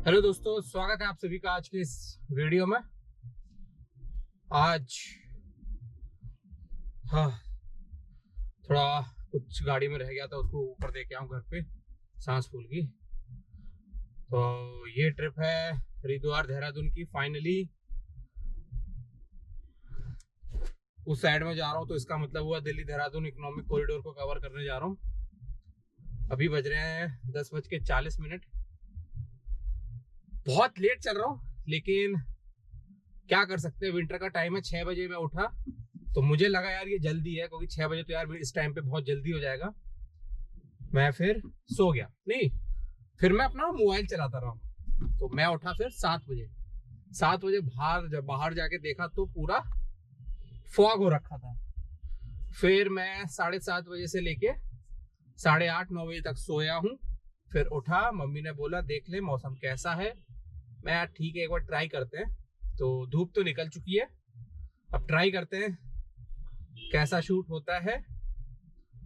Hello दोस्तों, स्वागत है आप सभी का आज के इस वीडियो में। आज हाँ, थोड़ा कुछ गाड़ी में रह गया था, उसको ऊपर दे के आऊँ घर पे, सांस फूल की। तो ये ट्रिप है हरिद्वार देहरादून की। फाइनली उस साइड में जा रहा हूँ, तो इसका मतलब हुआ दिल्ली देहरादून इकोनॉमिक कॉरिडोर को कवर करने जा रहा हूँ। अभी बज रहे हैं 10:40। बहुत लेट चल रहा हूँ, लेकिन क्या कर सकते हैं, विंटर का टाइम है। 6 बजे मैं उठा तो मुझे लगा यार ये जल्दी है, क्योंकि 6 बजे तो यार इस टाइम पे बहुत जल्दी हो जाएगा। मैं फिर सो गया, नहीं फिर मैं अपना मोबाइल चलाता रहा। तो मैं उठा फिर 7 बजे। 7 बजे जब बाहर जाके देखा तो पूरा फॉग हो रखा था। फिर मैं 7:30 बजे से लेके 8:30-9 बजे तक सोया हूँ। फिर उठा, मम्मी ने बोला देख ले मौसम कैसा है। मैं यार ठीक है, एक बार ट्राई करते हैं। तो धूप तो निकल चुकी है, अब ट्राई करते हैं कैसा शूट होता है।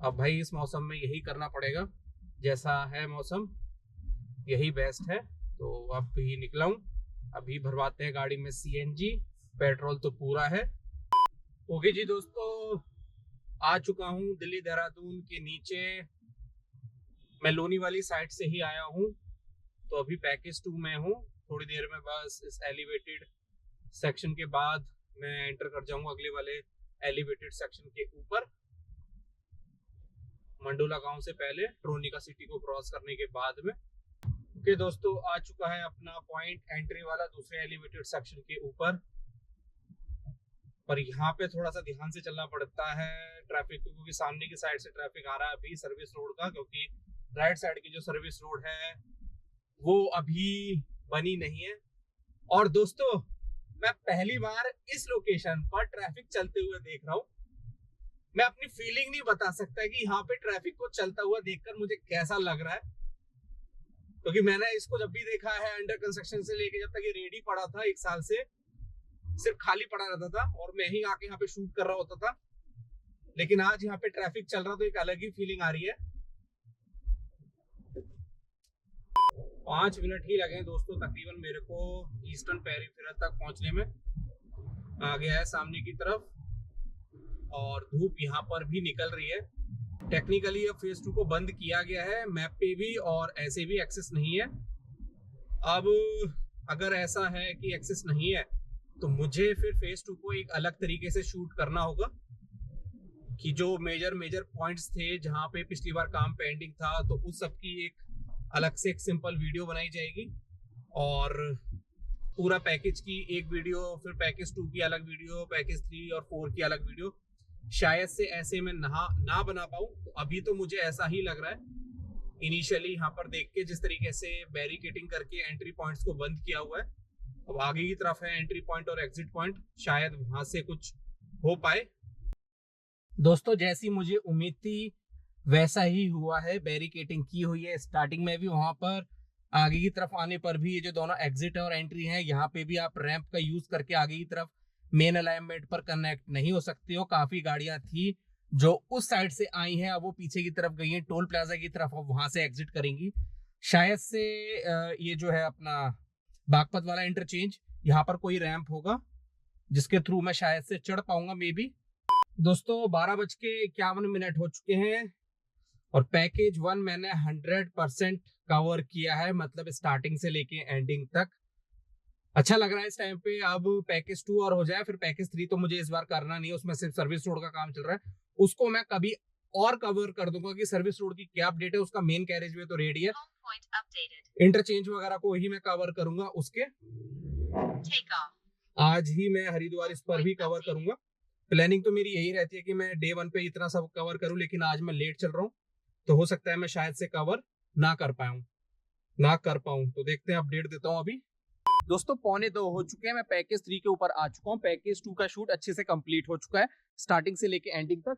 अब भाई इस मौसम में यही करना पड़ेगा, जैसा है मौसम यही बेस्ट है। तो अब ही निकला हूँ, अभी भरवाते हैं गाड़ी में सीएनजी। पेट्रोल तो पूरा है। ओके जी दोस्तों, आ चुका हूँ दिल्ली देहरादून के नीचे। मैं लोनी वाली साइड से ही आया हूँ, तो अभी पैकेज 2 में हूँ। थोड़ी देर में बस इस एलिवेटेड सेक्शन के बाद मैं एंटर कर जाऊंगा अगले वाले एलिवेटेड सेक्शन के ऊपर। मंडोला गांव से पहले ट्रोनिका सिटी को क्रॉस करने के बाद में। ओके दोस्तों, आ चुका है अपना पॉइंट एंट्री वाला दूसरे एलिवेटेड सेक्शन के ऊपर। पर यहाँ पे थोड़ा सा ध्यान से चलना पड़ता है ट्रैफिक को, क्योंकि सामने की साइड से ट्रैफिक आ रहा है अभी सर्विस रोड का, क्योंकि राइट साइड की जो सर्विस रोड है वो अभी बनी नहीं है। और दोस्तों, मैं पहली बार इस लोकेशन पर ट्रैफिक चलते हुए देख रहा हूँ। मैं अपनी फीलिंग नहीं बता सकता कि यहाँ पे ट्रैफिक को चलता हुआ देखकर मुझे कैसा लग रहा है, क्योंकि मैंने इसको जब भी देखा है अंडर कंस्ट्रक्शन से लेके जब तक ये रेडी पड़ा था 1 साल से सिर्फ खाली पड़ा रहता था और मैं ही आके यहाँ पे शूट कर रहा होता था। लेकिन आज यहाँ पे ट्रैफिक चल रहा तो एक अलग ही फीलिंग आ रही है। 5 मिनट ही लगे दोस्तों तकरीबन मेरे को ईस्टर्न पेरिफेरल तक पहुंचने में। आ गया है सामने की तरफ, और धूप यहाँ पर भी निकल रही है। टेक्निकली अब फेज 2 को बंद किया गया है, मैप पे भी और ऐसे भी एक्सेस नहीं है। अब अगर ऐसा है कि एक्सेस नहीं है तो मुझे फिर फेज 2 को एक अलग तरीके से शूट करना होगा, कि जो मेजर पॉइंट्स थे जहाँ पे पिछली बार काम पेंडिंग था, तो उस सब की एक अलग से एक सिंपल वीडियो बनाई जाएगी। और पूरा पैकेज की एक वीडियो, फिर पैकेज 2 की अलग वीडियो, पैकेज 3 और 4 की अलग वीडियो। शायद से ऐसे में ना बना पाऊं। तो अभी तो मुझे ऐसा ही लग रहा है इनिशियली यहाँ पर देख के, जिस तरीके से बैरिकेटिंग करके एंट्री पॉइंट्स को बंद किया हुआ है। अब आगे की तरफ है एंट्री पॉइंट और एग्जिट पॉइंट, शायद वहां से कुछ हो पाए। दोस्तों, जैसी मुझे उम्मीद थी वैसा ही हुआ है। बैरिकेटिंग की हुई है स्टार्टिंग में भी, वहां पर आगे की तरफ आने पर भी ये जो दोनों एग्जिट है और एंट्री है, यहाँ पे भी आप रैंप का यूज करके आगे की तरफ मेन अलाइनमेंट पर कनेक्ट नहीं हो सकते हो। काफी गाड़ियां थी जो उस साइड से आई हैं, अब वो पीछे की तरफ गई हैं टोल प्लाजा की तरफ, अब वहां से एग्जिट करेंगी। शायद से ये जो है अपना बागपत वाला इंटरचेंज, यहाँ पर कोई रैंप होगा जिसके थ्रू मैं शायद से चढ़ पाऊंगा मे बी। दोस्तों, 12:51 हो चुके हैं और पैकेज 1 मैंने 100% कवर किया है, मतलब स्टार्टिंग से लेके एंडिंग तक। अच्छा लग रहा है इस टाइम पे। अब पैकेज 2 और हो जाए, फिर पैकेज 3 तो मुझे इस बार करना नहीं है, उसमें सिर्फ सर्विस रोड का काम चल रहा है। उसको मैं कभी और कवर कर दूंगा कि सर्विस रोड की क्या अपडेट है। उसका मेन कैरेज वे तो रेडी है, इंटरचेंज वगैरह को ही मैं कवर करूंगा उसके। आज ही मैं हरिद्वार इस पर भी कवर करूंगा। प्लानिंग तो मेरी यही रहती है कि मैं डे 1 पे इतना सब कवर करूं, लेकिन आज मैं लेट चल रहा हूं तो हो सकता है मैं शायद से कवर ना कर पाऊं। तो देखते हैं, अपडेट देता हूं अभी। दोस्तों, 1:45 हो चुके हैं, मैं पैकेज 3 के ऊपर आ चुका हूं। पैकेज 2 का शूट अच्छे से कंप्लीट हो चुका है स्टार्टिंग से लेके एंडिंग तक।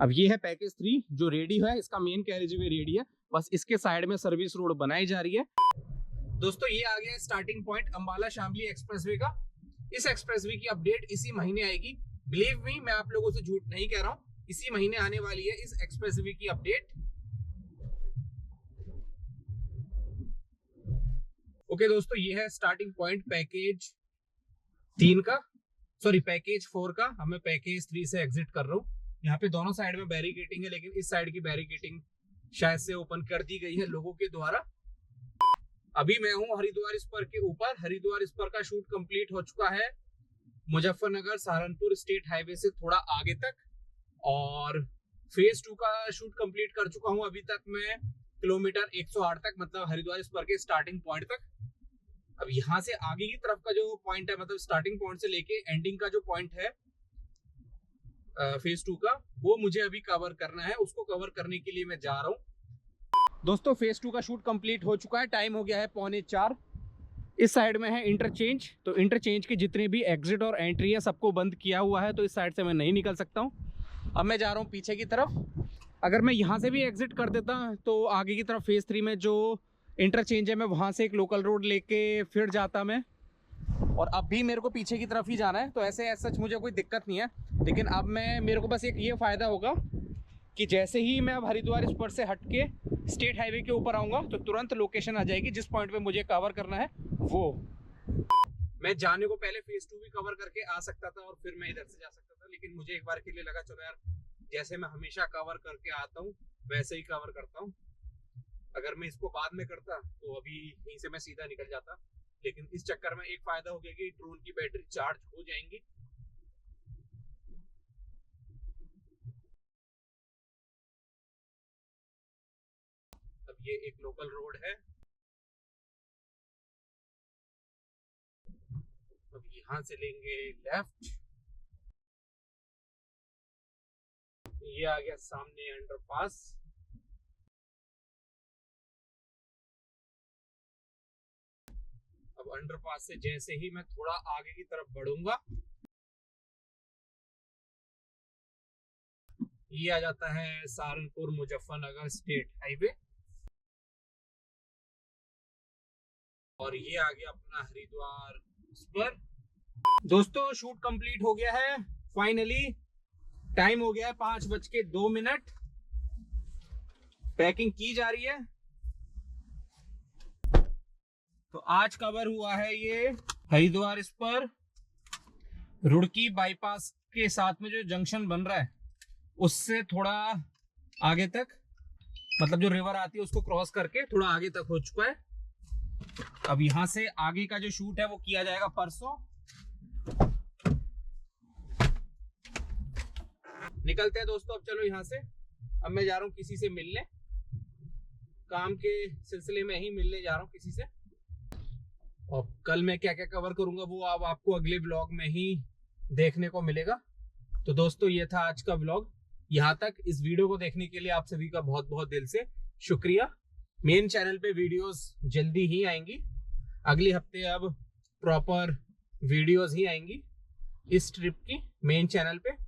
अब ये है पैकेज 3 जो रेडी है, इसका मेन कैरेज वे रेडी है, बस इसके साइड में सर्विस रोड बनाई जा रही है। दोस्तों, ये आ गया starting point Ambala Shamli expressway का। इस एक्सप्रेसवे की अपडेट इसी महीने आएगी। बिलीव मी, मैं आप लोगों से झूठ नहीं कह रहा हूं, इसी महीने आने वाली है इस एक्सप्रेसवे की अपडेट। ओके दोस्तों, ये है स्टार्टिंग पॉइंट पैकेज 4 का। अब मैं पैकेज 3 से एग्जिट कर रहा हूँ। यहाँ पे दोनों साइड में बैरिकेटिंग है, लेकिन इस साइड की बैरिकेटिंग शायद से ओपन कर दी गई है लोगों के द्वारा। अभी मैं हूँ हरिद्वार स्पर के ऊपर। हरिद्वार स्पर का शूट कंप्लीट हो चुका है मुजफ्फरनगर सहारनपुर स्टेट हाईवे से थोड़ा आगे तक, और फेज 2 का शूट कंप्लीट कर चुका हूँ अभी तक मैं किलोमीटर 108 तक, मतलब हरिद्वार स्पर के स्टार्टिंग पॉइंट तक। अब यहाँ से आगे की तरफ का जो पॉइंट है, मतलब स्टार्टिंग पॉइंट से लेके एंडिंग का जो पॉइंट है फेज 2 का, वो मुझे अभी कवर करना है। उसको कवर करने के लिए मैं जा रहा हूँ। दोस्तों फेज 2 का शूट कंप्लीट हो चुका है। टाइम हो गया है 3:45। इस साइड में है इंटरचेंज, तो इंटरचेंज के जितने भी एग्जिट और एंट्री है सबको बंद किया हुआ है, तो इस साइड से मैं नहीं निकल सकता हूँ। अब मैं जा रहा हूँ पीछे की तरफ। अगर मैं यहाँ से भी एग्जिट कर देता तो आगे की तरफ फेज 3 में जो इंटरचेंज है, मैं वहाँ से एक लोकल रोड लेके फिर जाता मैं। और अब भी मेरे को पीछे की तरफ ही जाना है, तो ऐसे सच मुझे कोई दिक्कत नहीं है। लेकिन अब मेरे को बस एक ये फ़ायदा होगा कि जैसे ही मैं अब हरिद्वार स्पर से हट के स्टेट हाईवे के ऊपर आऊँगा तो तुरंत लोकेशन आ जाएगी जिस पॉइंट पे मुझे कवर करना है वो। मैं जाने को पहले फेज 2 भी कवर करके आ सकता था और फिर मैं इधर से जा सकता था, लेकिन मुझे एक बार के लिए लगा चलो यार, जैसे मैं हमेशा कवर करके आता हूँ वैसे ही कवर करता हूँ। अगर मैं इसको बाद में करता तो अभी यहीं से मैं सीधा निकल जाता, लेकिन इस चक्कर में एक फायदा हो गया कि ड्रोन की बैटरी चार्ज हो जाएंगी। अब ये एक लोकल रोड है। अब यहाँ से लेंगे लेफ्ट। ये आ गया सामने अंडरपास। अब अंडरपास से जैसे ही मैं थोड़ा आगे की तरफ बढ़ूंगा, ये आ जाता है सहारनपुर मुजफ्फरनगर स्टेट हाईवे, और ये आ गया अपना हरिद्वार स्पर। दोस्तों शूट कंप्लीट हो गया है फाइनली। टाइम हो गया है 5:02। पैकिंग की जा रही है। तो आज कवर हुआ है ये हरिद्वार स्पर रुड़की बाईपास के साथ में जो जंक्शन बन रहा है उससे थोड़ा आगे तक, मतलब जो रिवर आती है उसको क्रॉस करके थोड़ा आगे तक हो चुका है। अब यहाँ से आगे का जो शूट है वो किया जाएगा परसों। निकलते हैं दोस्तों अब चलो यहाँ से। अब मैं जा रहा हूँ किसी से मिलने, काम के सिलसिले में ही मिलने जा रहा हूँ किसी से। और कल मैं क्या क्या कवर करूंगा वो अब आपको अगले ब्लॉग में ही देखने को मिलेगा। तो दोस्तों ये था आज का ब्लॉग। यहाँ तक इस वीडियो को देखने के लिए आप सभी का बहुत बहुत दिल से शुक्रिया। मेन चैनल पे वीडियोस जल्दी ही आएंगी। अगले हफ्ते अब प्रॉपर वीडियोस ही आएंगी इस ट्रिप की मेन चैनल पे।